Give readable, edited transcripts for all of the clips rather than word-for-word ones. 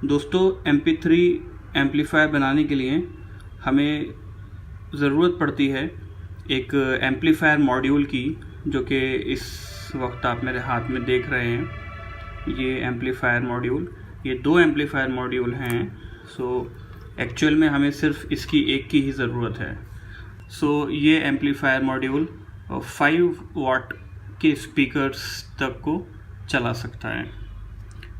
दोस्तों MP3 amplifier बनाने के लिए हमें ज़रूरत पड़ती है एक एम्पलीफायर मॉड्यूल की, जो कि इस वक्त आप मेरे हाथ में देख रहे हैं। ये एम्पलीफायर मॉड्यूल, ये दो एम्पलीफायर मॉड्यूल हैं। एक्चुअल में हमें सिर्फ इसकी एक की ही ज़रूरत है। ये एम्पलीफायर मॉड्यूल 5 वाट के स्पीकर्स तक को चला सकता है।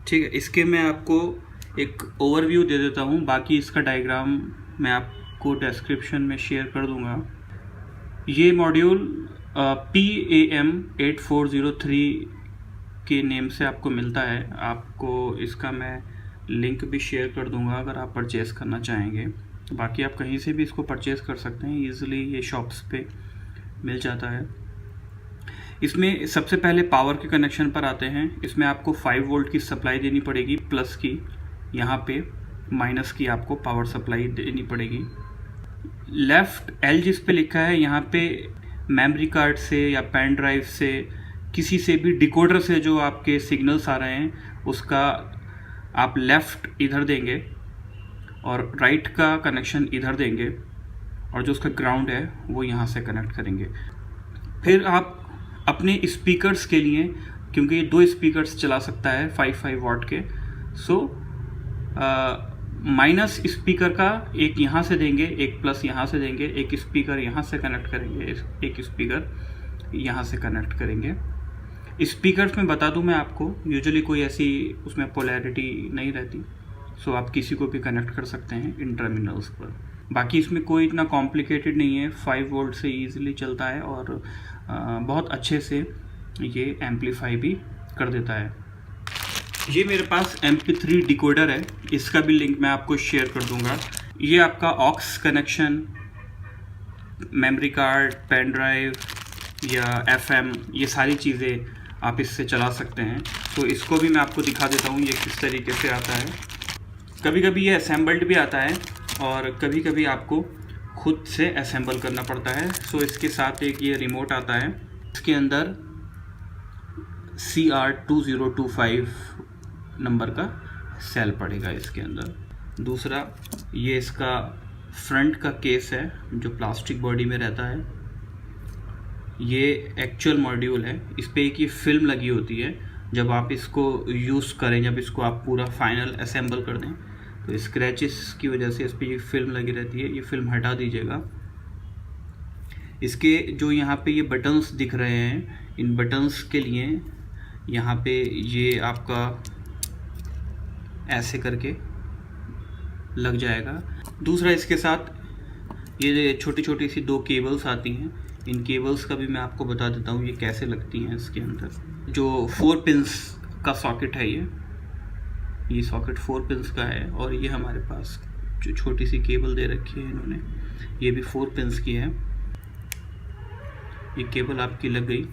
ठीक है, इसके मैं आपको एक ओवरव्यू दे देता हूँ, बाकी इसका डायग्राम मैं आपको डिस्क्रिप्शन में शेयर कर दूँगा। ये मॉड्यूल PAM8403 के नेम से आपको मिलता है। आपको इसका मैं लिंक भी शेयर कर दूँगा अगर आप परचेज़ करना चाहेंगे। बाकी आप कहीं से भी इसको परचेज़ कर सकते हैं, ईज़िली ये शॉप्स पे मिल जाता है। इसमें सबसे पहले पावर के कनेक्शन पर आते हैं। इसमें आपको 5 वोल्ट की सप्लाई देनी पड़ेगी, प्लस की, यहाँ पे माइनस की आपको पावर सप्लाई देनी पड़ेगी। लेफ़्ट L जिस पे लिखा है, यहाँ पे मेमोरी कार्ड से या पेन ड्राइव से, किसी से भी, डिकोडर से जो आपके सिग्नल्स आ रहे हैं उसका आप लेफ़्ट इधर देंगे और राइट का कनेक्शन इधर देंगे, और जो उसका ग्राउंड है वो यहाँ से कनेक्ट करेंगे। फिर आप अपने स्पीकर्स के लिए, क्योंकि ये 2 स्पीकर्स चला सकता है 5 वाट के, माइनस स्पीकर का एक यहाँ से देंगे, एक प्लस यहाँ से देंगे, एक स्पीकर यहाँ से कनेक्ट करेंगे, एक स्पीकर यहाँ से कनेक्ट करेंगे। स्पीकर्स में बता दूँ मैं आपको, यूजुअली कोई ऐसी उसमें पोलैरिटी नहीं रहती, आप किसी को भी कनेक्ट कर सकते हैं इन टर्मिनल्स पर। बाकी इसमें कोई इतना कॉम्प्लिकेटेड नहीं है, 5 वोल्ट से ईजिली चलता है और बहुत अच्छे से ये एम्पलीफाई भी कर देता है। ये मेरे पास MP3 डिकोडर है, इसका भी लिंक मैं आपको शेयर कर दूंगा। ये आपका aux connection, memory card, pen drive या FM, ये सारी चीज़ें आप इससे चला सकते हैं। इसको भी मैं आपको दिखा देता हूँ ये किस तरीके से आता है। कभी कभी ये असेंबल्ड भी आता है और कभी कभी आपको खुद से असेंबल करना पड़ता है। इसके साथ एक ये रिमोट आता है, इसके अंदर CR2025 नंबर का सेल पड़ेगा इसके अंदर। दूसरा, ये इसका फ्रंट का केस है जो प्लास्टिक बॉडी में रहता है। ये एक्चुअल मॉड्यूल है, इस पर एक ये फिल्म लगी होती है। जब आप इसको यूज़ करें, जब इसको आप पूरा फाइनल असेंबल कर दें, तो स्क्रैचेस की वजह से इस पर ये फिल्म लगी रहती है। ये फिल्म हटा दीजिएगा। इसके जो यहाँ पे ये बटन्स दिख रहे हैं, इन बटन्स के लिए यहाँ पे ये आपका ऐसे करके लग जाएगा। दूसरा, इसके साथ ये छोटी छोटी सी 2 केबल्स आती हैं। इन केबल्स का भी मैं आपको बता देता हूँ ये कैसे लगती हैं। इसके अंदर जो 4 पिंस का सॉकेट है, ये सॉकेट 4 पिंस का है, और ये हमारे पास जो छोटी सी केबल दे रखी है इन्होंने, ये भी 4 पिंस की है। ये केबल आपकी लग गई।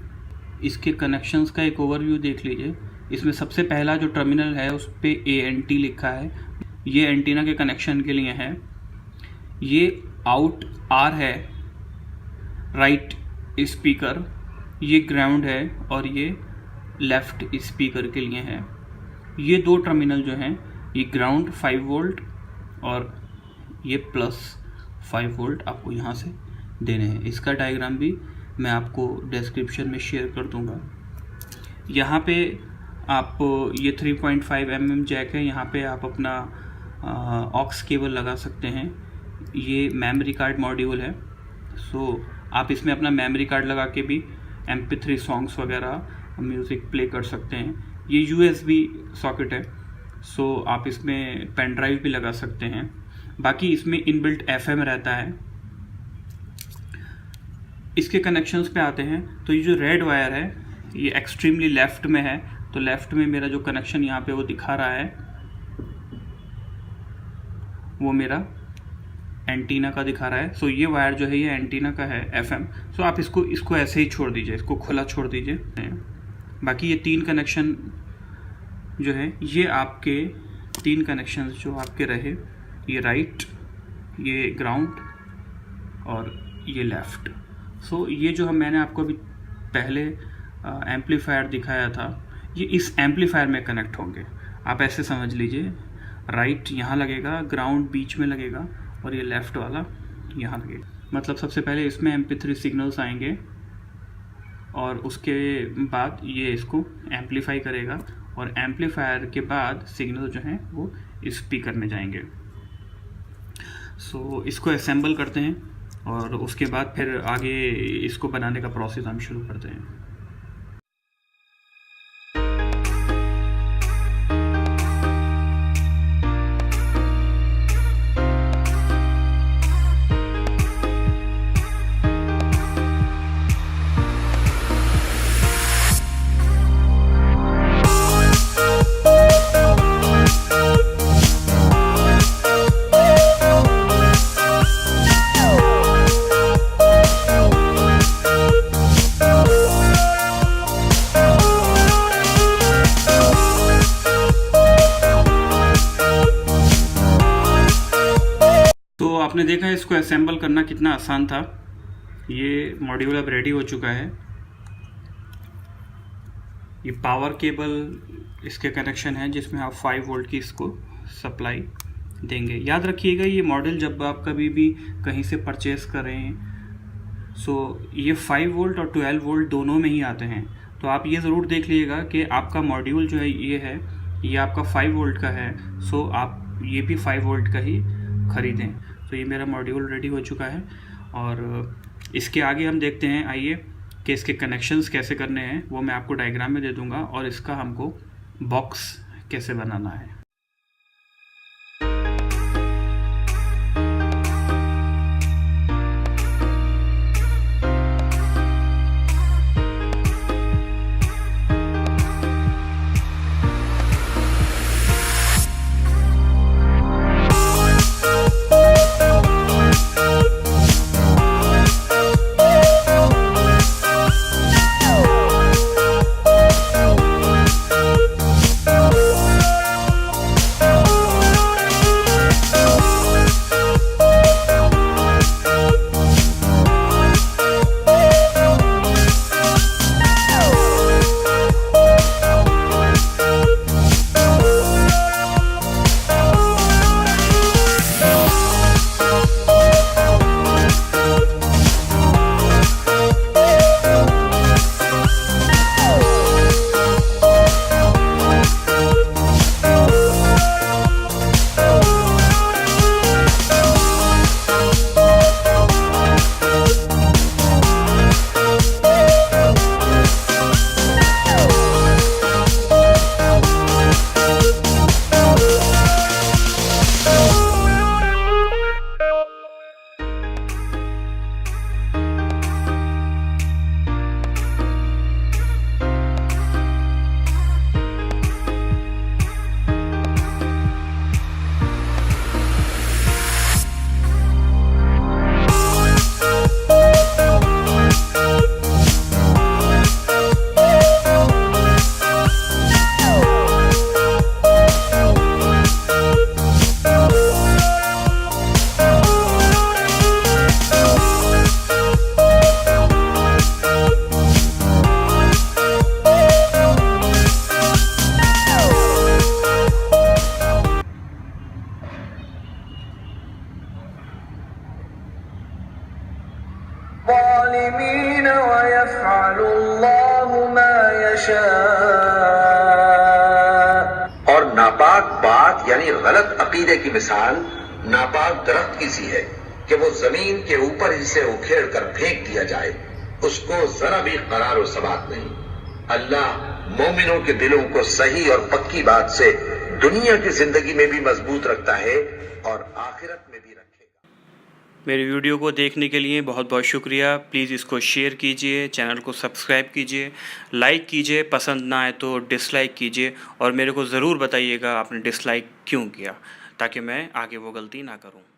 इसके कनेक्शंस का एक ओवरव्यू देख लीजिए। इसमें सबसे पहला जो टर्मिनल है उस पे ANT लिखा है, ये एंटीना के कनेक्शन के लिए है। ये आउट R है, राइट स्पीकर, ये ग्राउंड है, और ये लेफ़्ट स्पीकर के लिए है। ये 2 टर्मिनल जो हैं, ये ग्राउंड 5 वोल्ट और ये प्लस 5 वोल्ट आपको यहाँ से देने हैं। इसका डायग्राम भी मैं आपको डिस्क्रिप्शन में शेयर कर दूँगा। यहाँ पे आप ये 3.5 mm जैक है, यहाँ पे आप अपना ऑक्स केबल लगा सकते हैं। ये मेमोरी कार्ड मॉड्यूल है, आप इसमें अपना मेमोरी कार्ड लगा के भी MP3 सॉन्ग्स वगैरह म्यूज़िक प्ले कर सकते हैं। ये USB सॉकेट है, आप इसमें पेन ड्राइव भी लगा सकते हैं। बाकी इसमें इनबिल्ट FM रहता है। इसके कनेक्शंस पे आते हैं, तो ये जो रेड वायर है ये एक्सट्रीमली लेफ़्ट में है, तो लेफ़्ट में मेरा जो कनेक्शन यहाँ पे वो दिखा रहा है, वो मेरा एंटीना का दिखा रहा है। ये वायर जो है ये एंटीना का है, FM। आप इसको ऐसे ही छोड़ दीजिए, इसको खुला छोड़ दीजिए। बाकी ये 3 कनेक्शन जो है, ये आपके 3 कनेक्शन जो आपके रहे, ये राइट, ये ग्राउंड और ये लेफ़्ट। ये जो मैंने आपको अभी पहले एम्पलीफायर दिखाया था, ये इस एम्पलीफायर में कनेक्ट होंगे। आप ऐसे समझ लीजिए, राइट यहाँ लगेगा, ग्राउंड बीच में लगेगा और ये लेफ़्ट वाला यहाँ लगेगा। मतलब सबसे पहले इसमें MP3 सिग्नल्स आएंगे और उसके बाद ये इसको एम्पलीफाई करेगा और एम्पलीफायर के बाद सिग्नल जो हैं वो स्पीकर में जाएंगे। सो इसको असेंबल करते हैं और उसके बाद फिर आगे इसको बनाने का प्रोसेस हम शुरू करते हैं। तो आपने देखा है इसको असेंबल करना कितना आसान था। ये मॉड्यूल अब रेडी हो चुका है। ये पावर केबल इसके कनेक्शन है जिसमें आप 5 वोल्ट की इसको सप्लाई देंगे। याद रखिएगा ये मॉडल जब आप कभी भी कहीं से परचेस करें सो ये 5 वोल्ट और 12 वोल्ट दोनों में ही आते हैं। तो आप ये ज़रूर देख लीजिएगा कि आपका मॉड्यूल जो है ये आपका 5 वोल्ट का है, सो आप ये भी 5 वोल्ट का ही ख़रीदें। तो ये मेरा मॉड्यूल रेडी हो चुका है और इसके आगे हम देखते हैं, आइए, कि इसके कनेक्शंस कैसे करने हैं। वो मैं आपको डायग्राम में दे दूंगा और इसका हमको बॉक्स कैसे बनाना है। और नापाक बात यानी गलत अकीदे की मिसाल नापाक दरख्त की सी है कि वो जमीन के ऊपर ही से उखेड़ कर फेंक दिया जाए, उसको जरा भी करार और सबात नहीं। अल्लाह मोमिनों के दिलों को सही और पक्की बात से दुनिया की जिंदगी में भी मजबूत रखता है और आखिरत में भी रखेगा। मेरी वीडियो को देखने के लिए बहुत बहुत शुक्रिया। प्लीज़ इसको शेयर कीजिए, चैनल को सब्सक्राइब कीजिए, लाइक कीजिए, पसंद ना आए तो डिसलाइक कीजिए और मेरे को ज़रूर बताइएगा आपने डिसलाइक क्यों किया, ताकि मैं आगे वो गलती ना करूं।